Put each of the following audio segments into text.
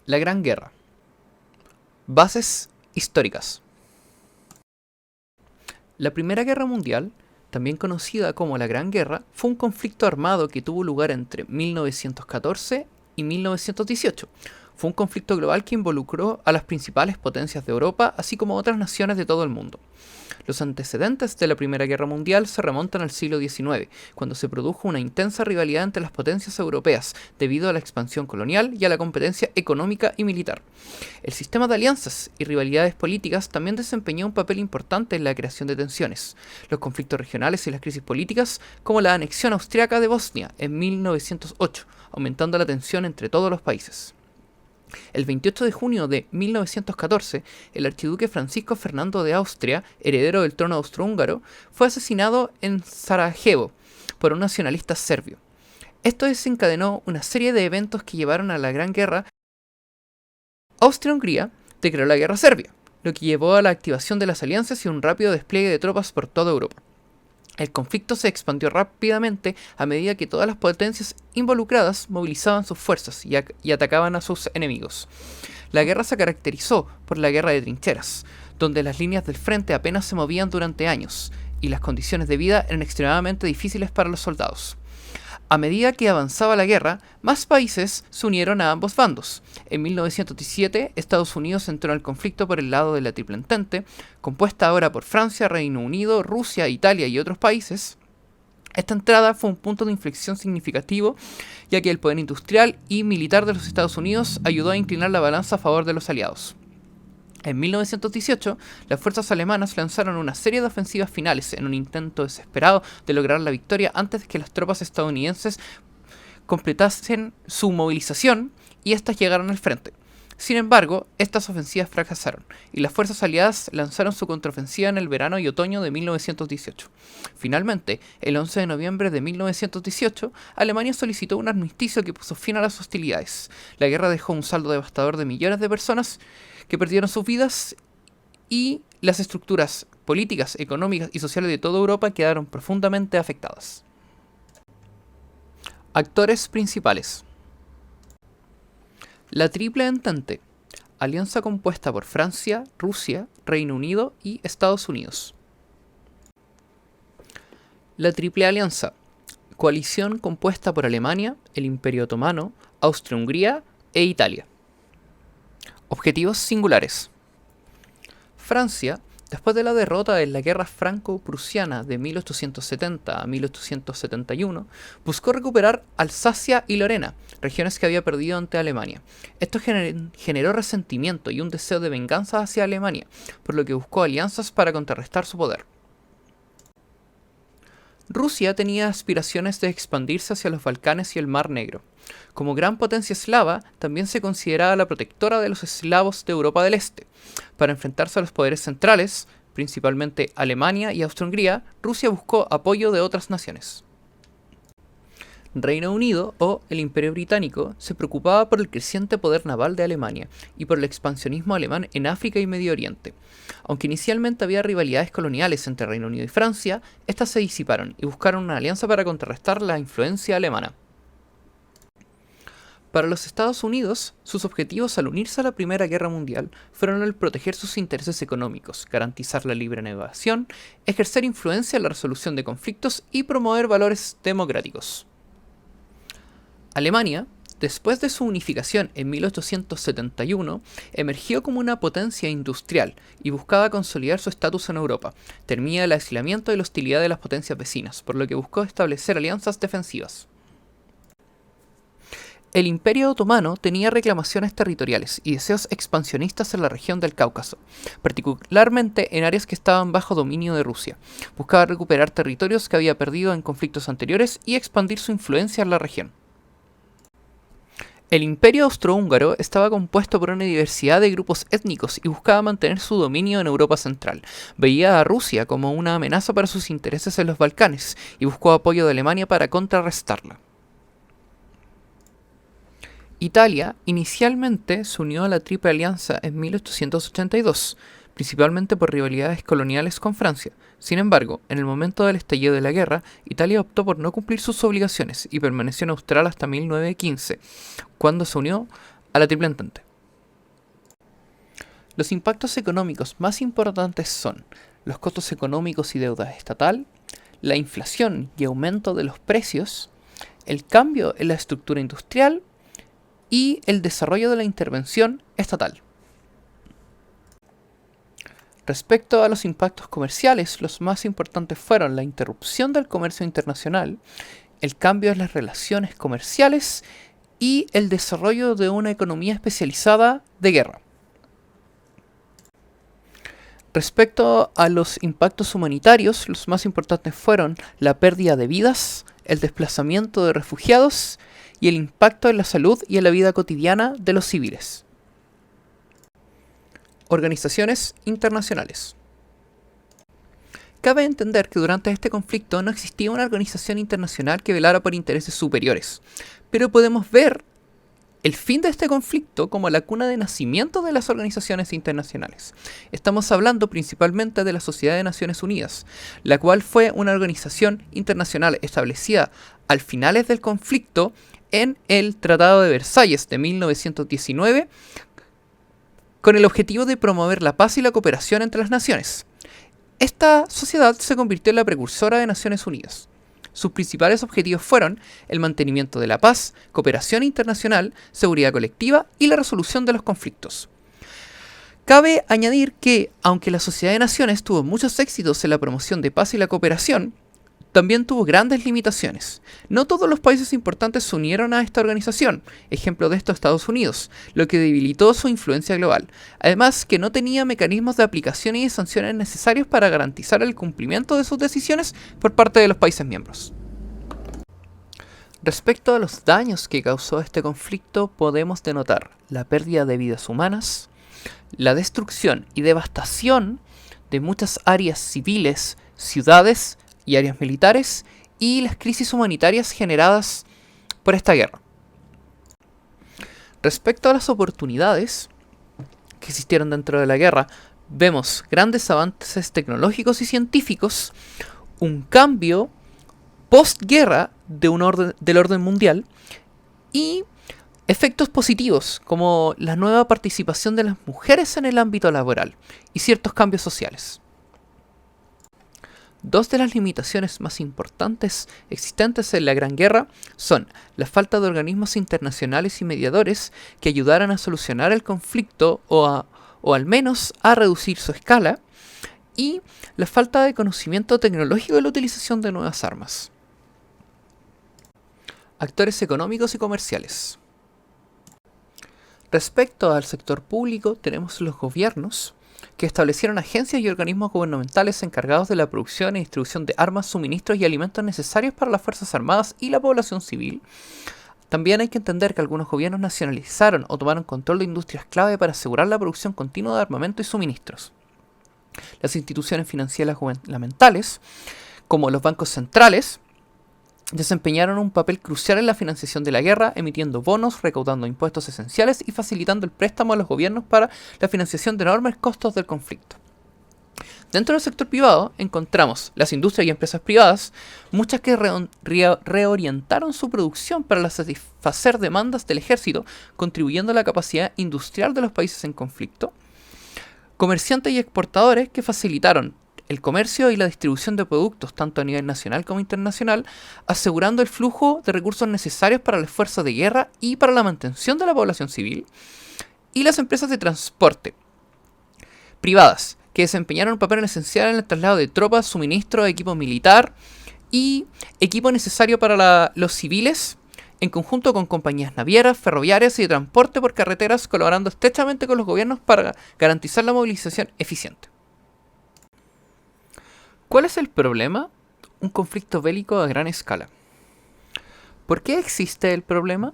La Gran Guerra. Bases históricas. La Primera Guerra Mundial, también conocida como la Gran Guerra, fue un conflicto armado que tuvo lugar entre 1914 y 1918. Fue un conflicto global que involucró a las principales potencias de Europa, así como otras naciones de todo el mundo. Los antecedentes de la Primera Guerra Mundial se remontan al siglo XIX, cuando se produjo una intensa rivalidad entre las potencias europeas, debido a la expansión colonial y a la competencia económica y militar. El sistema de alianzas y rivalidades políticas también desempeñó un papel importante en la creación de tensiones. Los conflictos regionales y las crisis políticas, como la anexión austriaca de Bosnia en 1908, aumentando la tensión entre todos los países. El 28 de junio de 1914, el archiduque Francisco Fernando de Austria, heredero del trono austrohúngaro, fue asesinado en Sarajevo por un nacionalista serbio. Esto desencadenó una serie de eventos que llevaron a la Gran Guerra. Austria-Hungría declaró la guerra a Serbia, lo que llevó a la activación de las alianzas y un rápido despliegue de tropas por toda Europa. El conflicto se expandió rápidamente a medida que todas las potencias involucradas movilizaban sus fuerzas y atacaban a sus enemigos. La guerra se caracterizó por la guerra de trincheras, donde las líneas del frente apenas se movían durante años, y las condiciones de vida eran extremadamente difíciles para los soldados. A medida que avanzaba la guerra, más países se unieron a ambos bandos. En 1917, Estados Unidos entró en el conflicto por el lado de la Triple Entente, compuesta ahora por Francia, Reino Unido, Rusia, Italia y otros países. Esta entrada fue un punto de inflexión significativo, ya que el poder industrial y militar de los Estados Unidos ayudó a inclinar la balanza a favor de los aliados. En 1918, las fuerzas alemanas lanzaron una serie de ofensivas finales en un intento desesperado de lograr la victoria antes de que las tropas estadounidenses completasen su movilización y éstas llegaran al frente. Sin embargo, estas ofensivas fracasaron y las fuerzas aliadas lanzaron su contraofensiva en el verano y otoño de 1918. Finalmente, el 11 de noviembre de 1918, Alemania solicitó un armisticio que puso fin a las hostilidades. La guerra dejó un saldo devastador de millones de personas que perdieron sus vidas y las estructuras políticas, económicas y sociales de toda Europa quedaron profundamente afectadas. Actores principales. La Triple Entente, alianza compuesta por Francia, Rusia, Reino Unido y Estados Unidos. La Triple Alianza, coalición compuesta por Alemania, el Imperio Otomano, Austria-Hungría e Italia. Objetivos singulares. Francia, después de la derrota en la Guerra Franco-Prusiana de 1870 a 1871, buscó recuperar Alsacia y Lorena, regiones que había perdido ante Alemania. Esto generó resentimiento y un deseo de venganza hacia Alemania, por lo que buscó alianzas para contrarrestar su poder. Rusia tenía aspiraciones de expandirse hacia los Balcanes y el Mar Negro. Como gran potencia eslava, también se consideraba la protectora de los eslavos de Europa del Este. Para enfrentarse a los poderes centrales, principalmente Alemania y Austria-Hungría, Rusia buscó apoyo de otras naciones. Reino Unido, o el Imperio Británico, se preocupaba por el creciente poder naval de Alemania y por el expansionismo alemán en África y Medio Oriente. Aunque inicialmente había rivalidades coloniales entre Reino Unido y Francia, estas se disiparon y buscaron una alianza para contrarrestar la influencia alemana. Para los Estados Unidos, sus objetivos al unirse a la Primera Guerra Mundial fueron el proteger sus intereses económicos, garantizar la libre navegación, ejercer influencia en la resolución de conflictos y promover valores democráticos. Alemania, después de su unificación en 1871, emergió como una potencia industrial y buscaba consolidar su estatus en Europa. Temía el aislamiento y la hostilidad de las potencias vecinas, por lo que buscó establecer alianzas defensivas. El Imperio Otomano tenía reclamaciones territoriales y deseos expansionistas en la región del Cáucaso, particularmente en áreas que estaban bajo dominio de Rusia. Buscaba recuperar territorios que había perdido en conflictos anteriores y expandir su influencia en la región. El Imperio Austrohúngaro estaba compuesto por una diversidad de grupos étnicos y buscaba mantener su dominio en Europa Central. Veía a Rusia como una amenaza para sus intereses en los Balcanes y buscó apoyo de Alemania para contrarrestarla. Italia inicialmente se unió a la Triple Alianza en 1882, principalmente por rivalidades coloniales con Francia. Sin embargo, en el momento del estallido de la guerra, Italia optó por no cumplir sus obligaciones y permaneció neutral hasta 1915, cuando se unió a la Triple Entente. Los impactos económicos más importantes son los costos económicos y deuda estatal, la inflación y aumento de los precios, el cambio en la estructura industrial y el desarrollo de la intervención estatal. Respecto a los impactos comerciales, los más importantes fueron la interrupción del comercio internacional, el cambio en las relaciones comerciales y el desarrollo de una economía especializada de guerra. Respecto a los impactos humanitarios, los más importantes fueron la pérdida de vidas, el desplazamiento de refugiados y el impacto en la salud y en la vida cotidiana de los civiles. Organizaciones internacionales. Cabe entender que durante este conflicto no existía una organización internacional que velara por intereses superiores, pero podemos ver el fin de este conflicto como la cuna de nacimiento de las organizaciones internacionales. Estamos hablando principalmente de la Sociedad de Naciones Unidas, la cual fue una organización internacional establecida al finales del conflicto en el Tratado de Versalles de 1919, con el objetivo de promover la paz y la cooperación entre las naciones. Esta sociedad se convirtió en la precursora de Naciones Unidas. Sus principales objetivos fueron el mantenimiento de la paz, cooperación internacional, seguridad colectiva y la resolución de los conflictos. Cabe añadir que, aunque la Sociedad de Naciones tuvo muchos éxitos en la promoción de paz y la cooperación, también tuvo grandes limitaciones. No todos los países importantes se unieron a esta organización, ejemplo de esto Estados Unidos, lo que debilitó su influencia global. Además, que no tenía mecanismos de aplicación y de sanciones necesarios para garantizar el cumplimiento de sus decisiones por parte de los países miembros. Respecto a los daños que causó este conflicto, podemos denotar la pérdida de vidas humanas, la destrucción y devastación de muchas áreas civiles, ciudades y áreas militares, y las crisis humanitarias generadas por esta guerra. Respecto a las oportunidades que existieron dentro de la guerra, vemos grandes avances tecnológicos y científicos, un cambio postguerra del orden mundial y efectos positivos como la nueva participación de las mujeres en el ámbito laboral y ciertos cambios sociales. Dos de las limitaciones más importantes existentes en la Gran Guerra son la falta de organismos internacionales y mediadores que ayudaran a solucionar el conflicto o al menos a reducir su escala, y la falta de conocimiento tecnológico de la utilización de nuevas armas. Actores económicos y comerciales. Respecto al sector público, tenemos los gobiernos, que establecieron agencias y organismos gubernamentales encargados de la producción y distribución de armas, suministros y alimentos necesarios para las Fuerzas Armadas y la población civil. También hay que entender que algunos gobiernos nacionalizaron o tomaron control de industrias clave para asegurar la producción continua de armamento y suministros. Las instituciones financieras gubernamentales, como los bancos centrales, desempeñaron un papel crucial en la financiación de la guerra, emitiendo bonos, recaudando impuestos esenciales y facilitando el préstamo a los gobiernos para la financiación de enormes costos del conflicto. Dentro del sector privado encontramos las industrias y empresas privadas, muchas que reorientaron su producción para satisfacer demandas del ejército, contribuyendo a la capacidad industrial de los países en conflicto. Comerciantes y exportadores que facilitaron el comercio y la distribución de productos tanto a nivel nacional como internacional, asegurando el flujo de recursos necesarios para el esfuerzo de guerra y para la mantención de la población civil. Y las empresas de transporte privadas, que desempeñaron un papel esencial en el traslado de tropas, suministro, equipo militar y equipo necesario para los civiles, en conjunto con compañías navieras, ferroviarias y de transporte por carreteras, colaborando estrechamente con los gobiernos para garantizar la movilización eficiente. ¿Cuál es el problema? Un conflicto bélico a gran escala. ¿Por qué existe el problema?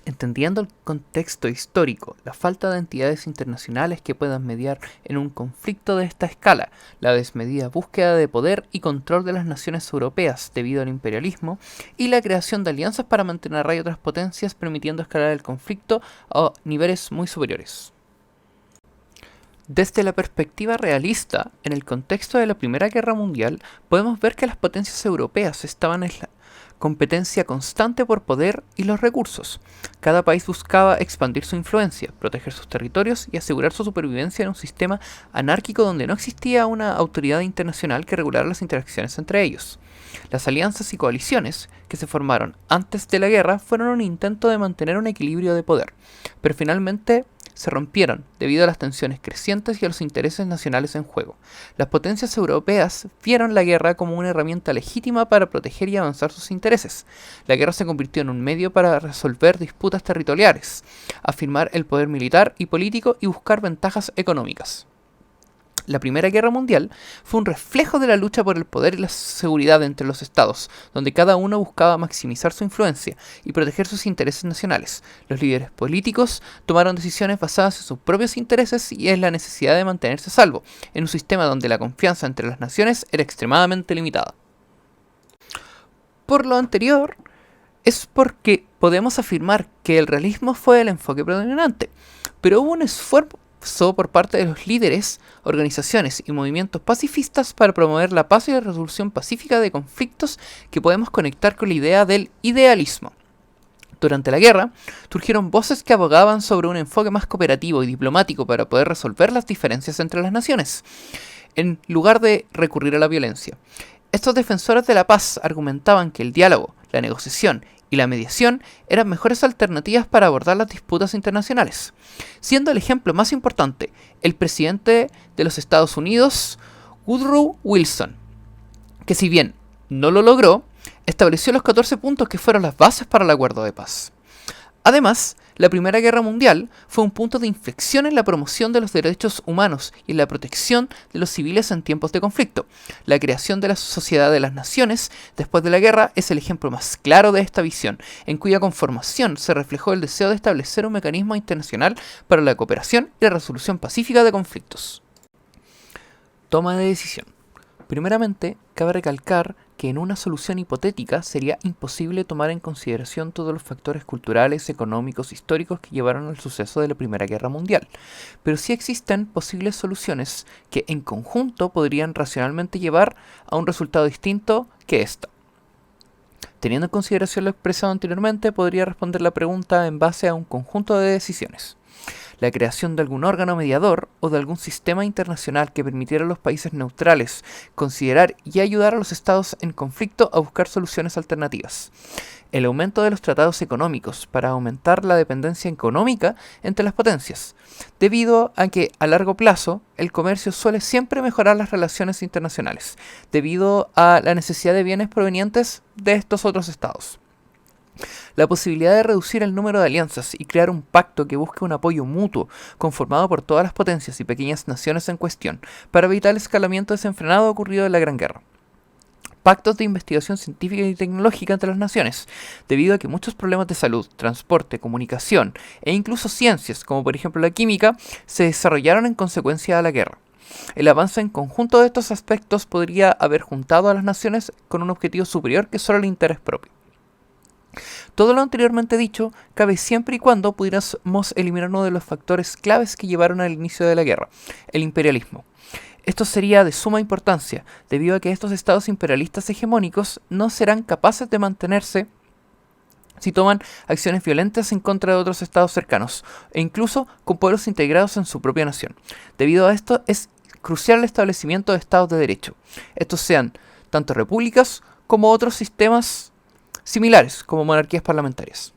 Entendiendo el contexto histórico, la falta de entidades internacionales que puedan mediar en un conflicto de esta escala, la desmedida búsqueda de poder y control de las naciones europeas debido al imperialismo, y la creación de alianzas para mantener a raya otras potencias, permitiendo escalar el conflicto a niveles muy superiores. Desde la perspectiva realista, en el contexto de la Primera Guerra Mundial, podemos ver que las potencias europeas estaban competencia constante por poder y los recursos. Cada país buscaba expandir su influencia, proteger sus territorios y asegurar su supervivencia en un sistema anárquico donde no existía una autoridad internacional que regulara las interacciones entre ellos. Las alianzas y coaliciones que se formaron antes de la guerra fueron un intento de mantener un equilibrio de poder, pero finalmente se rompieron debido a las tensiones crecientes y a los intereses nacionales en juego. Las potencias europeas vieron la guerra como una herramienta legítima para proteger y avanzar sus intereses. La guerra se convirtió en un medio para resolver disputas territoriales, afirmar el poder militar y político y buscar ventajas económicas. La Primera Guerra Mundial fue un reflejo de la lucha por el poder y la seguridad entre los estados, donde cada uno buscaba maximizar su influencia y proteger sus intereses nacionales. Los líderes políticos tomaron decisiones basadas en sus propios intereses y en la necesidad de mantenerse a salvo, en un sistema donde la confianza entre las naciones era extremadamente limitada. Por lo anterior, es porque podemos afirmar que el realismo fue el enfoque predominante, pero hubo un esfuerzo por parte de los líderes, organizaciones y movimientos pacifistas para promover la paz y la resolución pacífica de conflictos que podemos conectar con la idea del idealismo. Durante la guerra, surgieron voces que abogaban sobre un enfoque más cooperativo y diplomático para poder resolver las diferencias entre las naciones, en lugar de recurrir a la violencia. Estos defensores de la paz argumentaban que el diálogo, la negociación y la mediación eran mejores alternativas para abordar las disputas internacionales, siendo el ejemplo más importante el presidente de los Estados Unidos, Woodrow Wilson, que si bien no lo logró, estableció los 14 puntos que fueron las bases para el acuerdo de paz. Además, la Primera Guerra Mundial fue un punto de inflexión en la promoción de los derechos humanos y en la protección de los civiles en tiempos de conflicto. La creación de la Sociedad de las Naciones después de la guerra es el ejemplo más claro de esta visión, en cuya conformación se reflejó el deseo de establecer un mecanismo internacional para la cooperación y la resolución pacífica de conflictos. Toma de decisión. Primeramente, cabe recalcar que en una solución hipotética sería imposible tomar en consideración todos los factores culturales, económicos, históricos que llevaron al suceso de la Primera Guerra Mundial, pero sí existen posibles soluciones que en conjunto podrían racionalmente llevar a un resultado distinto que esta. Teniendo en consideración lo expresado anteriormente, podría responder la pregunta en base a un conjunto de decisiones. La creación de algún órgano mediador o de algún sistema internacional que permitiera a los países neutrales considerar y ayudar a los estados en conflicto a buscar soluciones alternativas. El aumento de los tratados económicos para aumentar la dependencia económica entre las potencias, debido a que a largo plazo el comercio suele siempre mejorar las relaciones internacionales, debido a la necesidad de bienes provenientes de estos otros estados. La posibilidad de reducir el número de alianzas y crear un pacto que busque un apoyo mutuo, conformado por todas las potencias y pequeñas naciones en cuestión, para evitar el escalamiento desenfrenado ocurrido en la Gran Guerra. Pactos de investigación científica y tecnológica entre las naciones, debido a que muchos problemas de salud, transporte, comunicación e incluso ciencias, como por ejemplo la química, se desarrollaron en consecuencia de la guerra. El avance en conjunto de estos aspectos podría haber juntado a las naciones con un objetivo superior que solo el interés propio. Todo lo anteriormente dicho cabe siempre y cuando pudiéramos eliminar uno de los factores claves que llevaron al inicio de la guerra, el imperialismo. Esto sería de suma importancia, debido a que estos estados imperialistas hegemónicos no serán capaces de mantenerse si toman acciones violentas en contra de otros estados cercanos, e incluso con pueblos integrados en su propia nación. Debido a esto, es crucial el establecimiento de estados de derecho. Estos sean tanto repúblicas como otros sistemas similares, como monarquías parlamentarias.